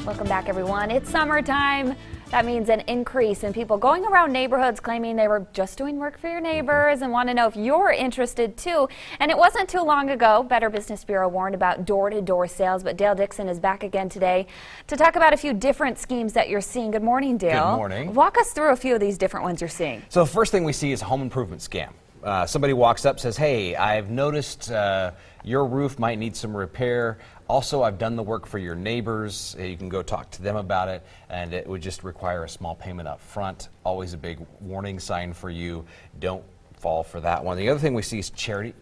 Welcome back, everyone. It's summertime. That means an increase in people going around neighborhoods claiming they were just doing work for your neighbors and want to know if you're interested too. And it wasn't too long ago, Better Business Bureau warned about door-to-door sales, but Dale Dixon is back again today to talk about a few different schemes that you're seeing. Good morning, Dale. Good morning. Walk us through a few of these different ones you're seeing. So the first thing we see is a home improvement scam. Somebody walks up, says, hey, I've noticed your roof might need some repair. Also, I've done the work for your neighbors. You can go talk to them about it, and it would just require a small payment up front. Always a big warning sign for you. Don't fall for that one. The other thing we see is charity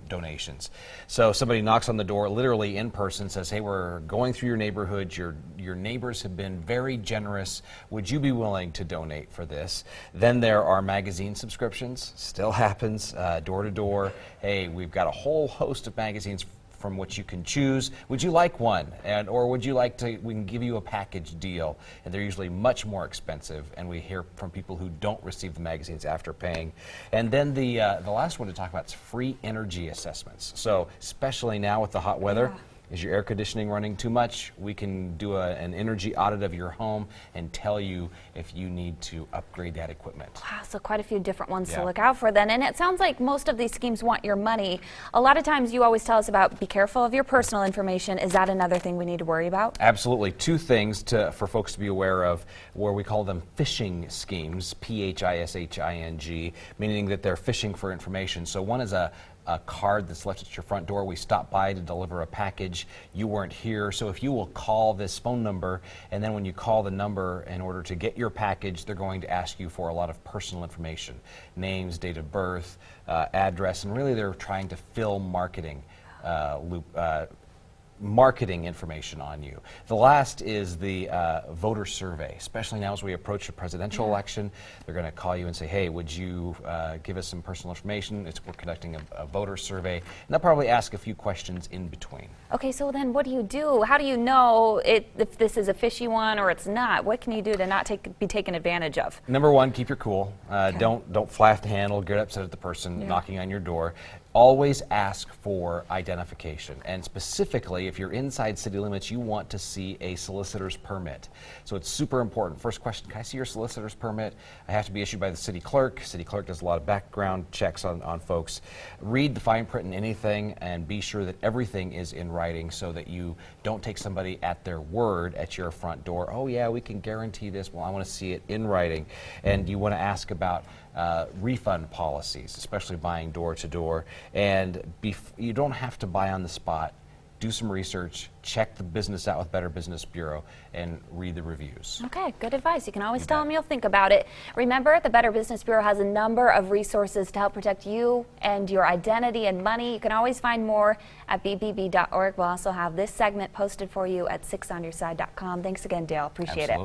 donations. So somebody knocks on the door, literally in person, says, hey, we're going through your neighborhood. Your neighbors have been very generous. Would you be willing to donate for this? Then there are magazine subscriptions. Still happens, door to door. Hey, we've got a whole host of magazines from which you can choose. Would you like one? Or would you like to, we can give you a package deal. And they're usually much more expensive, and we hear from people who don't receive the magazines after paying. And then the last one to talk about is free energy assessments. So especially now with the hot weather, is your air conditioning running too much? We can do an energy audit of your home and tell you if you need to upgrade that equipment. Wow, so quite a few different ones to look out for then. And it sounds like most of these schemes want your money. A lot of times you always tell us about be careful of your personal information. Is that another thing we need to worry about? Absolutely. Two things for folks to be aware of, where we call them phishing schemes, P-H-I-S-H-I-N-G, meaning that they're phishing for information. So one is a card that's left at your front door. We stopped by to deliver a package. You weren't here. So if you will call this phone number, and then when you call the number in order to get your package, they're going to ask you for a lot of personal information, names, date of birth, address, and really they're trying to fill marketing information on you. The last is the voter survey, especially now as we approach a presidential election. They're going to call you and say, hey, would you give us some personal information? We're conducting a voter survey, and they'll probably ask a few questions in between. Okay, so then what do you do? How do you know if this is a fishy one or it's not? What can you do to not be taken advantage of? Number one, keep your cool. Don't flash the handle, get upset at the person knocking on your door. Always ask for identification, and specifically if you're inside city limits, you want to see a solicitor's permit. So it's super important. First question, can I see your solicitor's permit? I have to be issued by the city clerk. City clerk does a lot of background checks on folks. Read the fine print in anything and be sure that everything is in writing so that you don't take somebody at their word at your front door. Oh yeah, we can guarantee this. Well, I want to see it in writing. And you want to ask about refund policies, especially buying door to door. And you don't have to buy on the spot. Do some research, check the business out with Better Business Bureau, and read the reviews. Okay, good advice. You can always tell them you'll think about it. Remember, the Better Business Bureau has a number of resources to help protect you and your identity and money. You can always find more at bbb.org. We'll also have this segment posted for you at 6onyourside.com. Thanks again, Dale. Appreciate it.